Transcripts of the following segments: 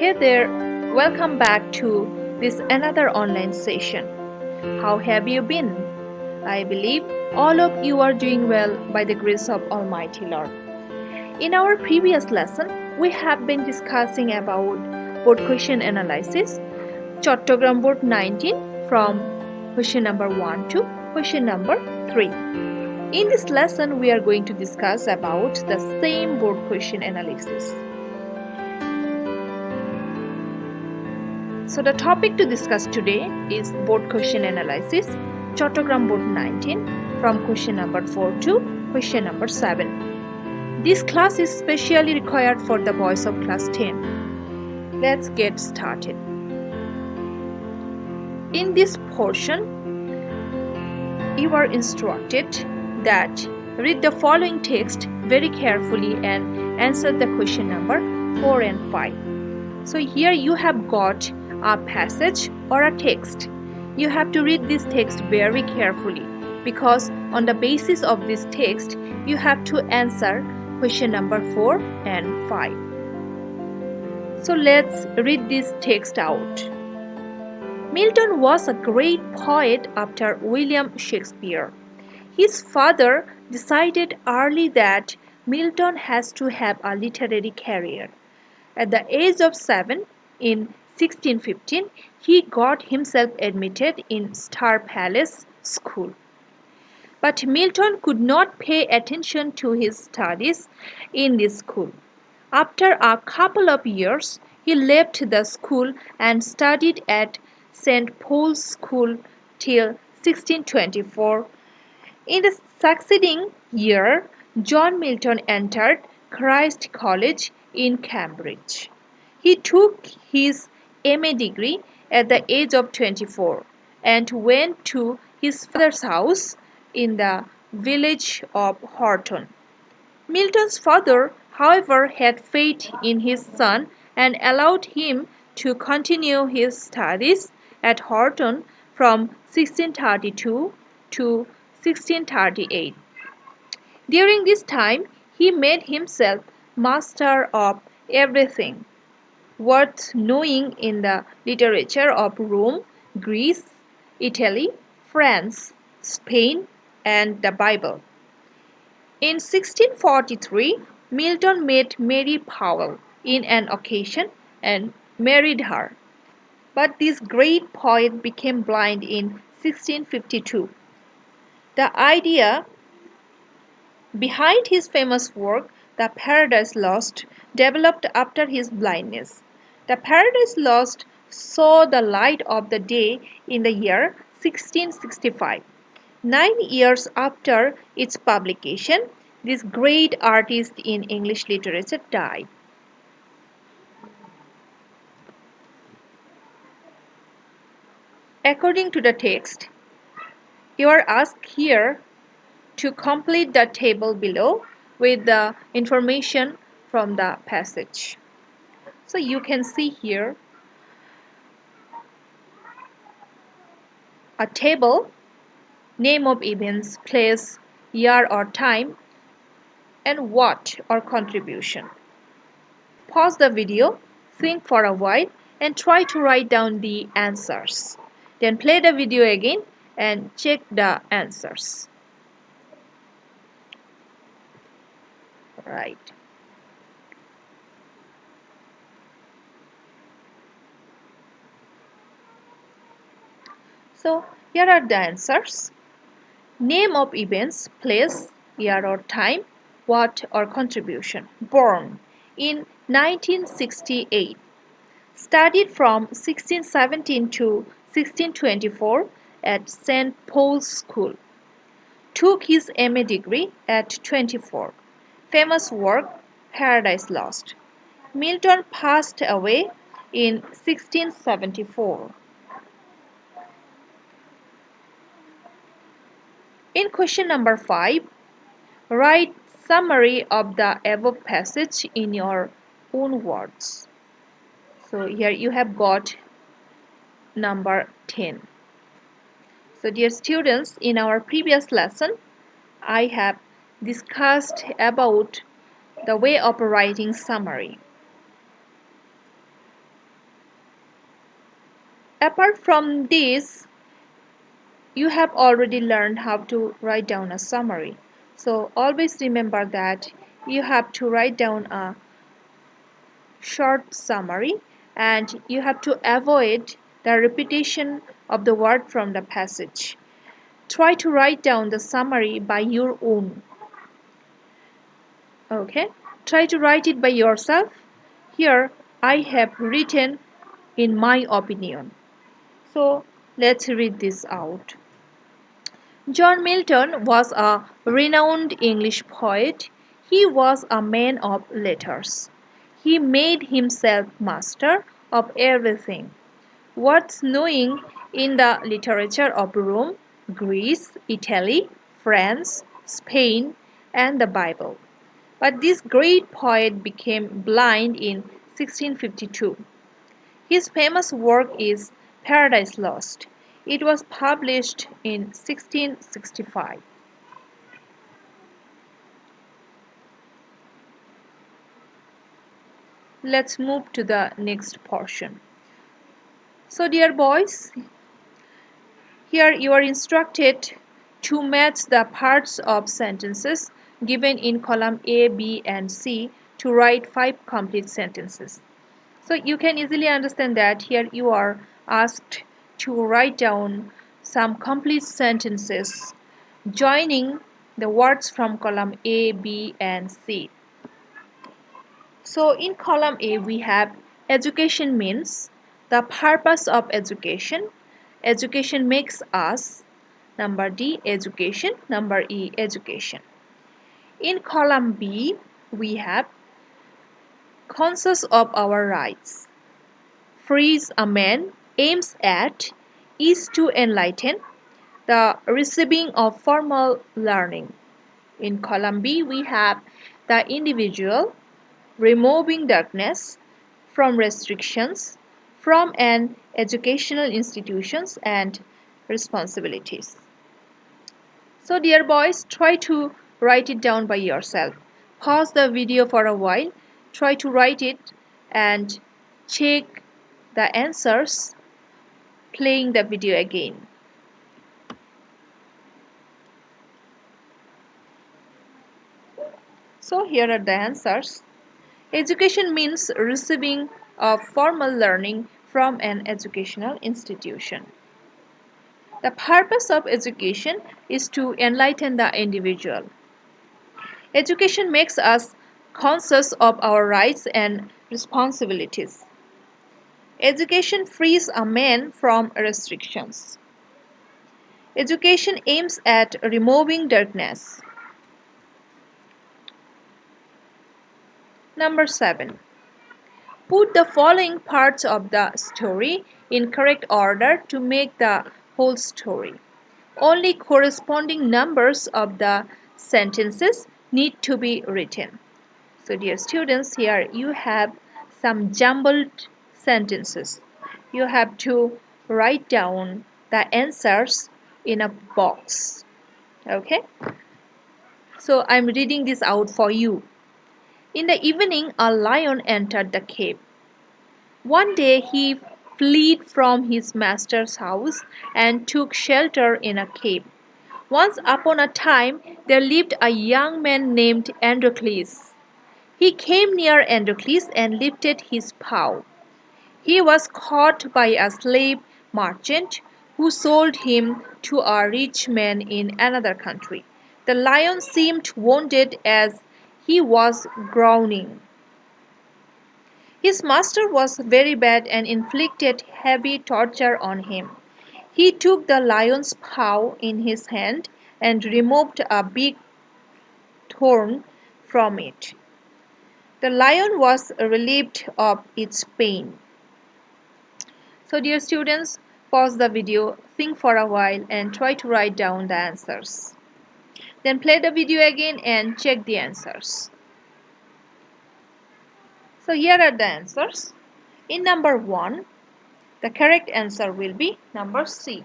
Hey there, welcome back to this another online session. How have you been? I believe all of you are doing well by the grace of Almighty Lord. In our previous lesson, we have been discussing about board question analysis, Chattagram Board 19 from question number 1 to question number 3. In this lesson, we are going to discuss about the same board question analysis. So the topic to discuss today is board question analysis, Chattagram Board 19 from question number 4 to question number 7. This class is specially required for the boys of class 10. Let's get started. In this portion, you are instructed that read the following text very carefully and answer the question number 4 and 5. So here you have got a passage or a text. You have to read this text very carefully because on the basis of this text you have to answer question number 4 and 5. So let's read this text out. Milton was a great poet after William Shakespeare. His father decided early that Milton has to have a literary career. At the age of 7, in 1615, he got himself admitted in Star Palace School. But Milton could not pay attention to his studies in this school. After a couple of years, he left the school and studied at St. Paul's School till 1624. In the succeeding year, John Milton entered Christ College in Cambridge. He took his MA degree at the age of 24 and went to his father's house in the village of Horton. Milton's father, however, had faith in his son and allowed him to continue his studies at Horton from 1632 to 1638. During this time, he made himself master of everything worth knowing in the literature of Rome, Greece, Italy, France, Spain, and the Bible. In 1643, Milton met Mary Powell in an occasion and married her. But this great poet became blind in 1652. The idea behind his famous work, The Paradise Lost, developed after his blindness. The Paradise Lost saw the light of the day in the year 1665. 9 years after its publication, this great artist in English literature died. According to the text, you are asked here to complete the table below with the information from the passage. So you can see here a table, name of events, place, year or time, and what or contribution. Pause the video, think for a while, and try to write down the answers. Then play the video again and check the answers. Right. So here are the answers. Name of events, place, year or time, what or contribution. Born in 1968. Studied from 1617 to 1624 at St. Paul's School. Took his MA degree at 24. Famous work, Paradise Lost. Milton passed away in 1674. In question number 5, write summary of the above passage in your own words. So here you have got number 10. So dear students, in our previous lesson, I have discussed about the way of writing summary. Apart from this, you have already learned how to write down a summary. So always remember that you have to write down a short summary and you have to avoid the repetition of the word from the passage. Try to write down the summary by your own. Okay, try to write it by yourself. Here I have written in my opinion. So let's read this out. John Milton was a renowned English poet. He was a man of letters. He made himself master of everything worth knowing in the literature of Rome, Greece, Italy, France, Spain, and the Bible. But this great poet became blind in 1652. His famous work is Paradise Lost. It was published in 1665. Let's move to the next portion. So dear boys, here you are instructed to match the parts of sentences given in column A, B and C to write 5 complete sentences. So you can easily understand that here you are asked to write down some complete sentences joining the words from column A, B and C. So in column A we have education means, the purpose of education, education makes us, number D education, number E education. In column B we have conscious of our rights, frees a man, aims at, is to enlighten, the receiving of formal learning. In column B we have the individual, removing darkness from restrictions from an educational institutions and responsibilities. So dear boys, try to write it down by yourself. Pause the video for a while, try to write it and check the answers playing the video again. So here are the answers. Education means receiving of formal learning from an educational institution. The purpose of education is to enlighten the individual. Education makes us conscious of our rights and responsibilities. Education frees a man from restrictions. Education aims at removing darkness. Number 7. Put the following parts of the story in correct order to make the whole story. Only corresponding numbers of the sentences need to be written. So dear students, here you have some jumbled sentences. You have to write down the answers in a box. Okay? So I'm reading this out for you. In the evening, a lion entered the cave. One day he fled from his master's house and took shelter in a cave. Once upon a time there lived a young man named Androcles. He came near Androcles and lifted his paw. He was caught by a slave merchant who sold him to a rich man in another country. The lion seemed wounded as he was groaning. His master was very bad and inflicted heavy torture on him. He took the lion's paw in his hand and removed a big thorn from it. The lion was relieved of its pain. So dear students, pause the video, think for a while and try to write down the answers. Then play the video again and check the answers. So here are the answers. In number 1, the correct answer will be number C.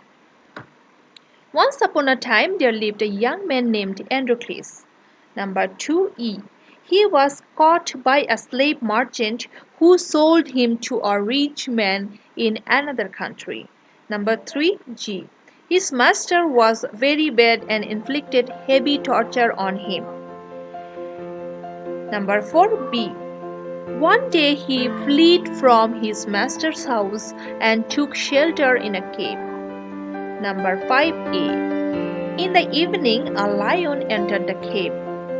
Once upon a time there lived a young man named Androcles. Number 2, E. He was caught by a slave merchant who sold him to a rich man in another country. Number 3. G. His master was very bad and inflicted heavy torture on him. Number 4. B. One day he fled from his master's house and took shelter in a cave. Number 5A. In the evening, a lion entered the cave.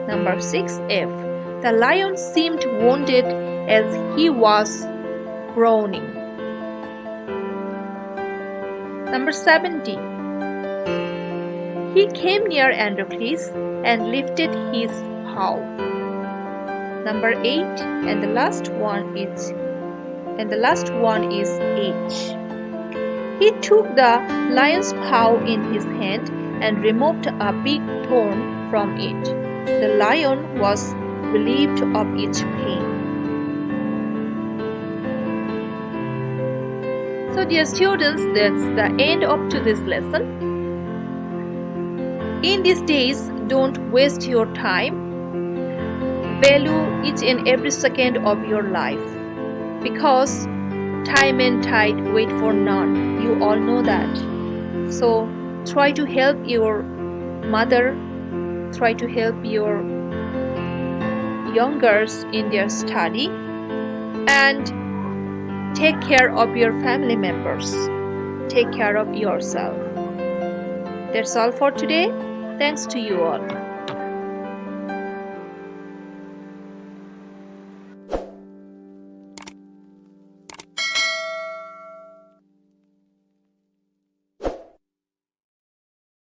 Number 6F. The lion seemed wounded as he was groaning. Number 7D. He came near Androcles and lifted his paw. Number 8 and the last one is H. He took the lion's paw in his hand and removed a big thorn from it. The lion was relieved of its pain. So dear students, that's the end of today's lesson. In these days, don't waste your time. Value each and every second of your life, because time and tide wait for none. You all know that. So try to help your mother, try to help your youngers in their study, and take care of your family members. Take care of yourself. That's all for today. Thanks to you all.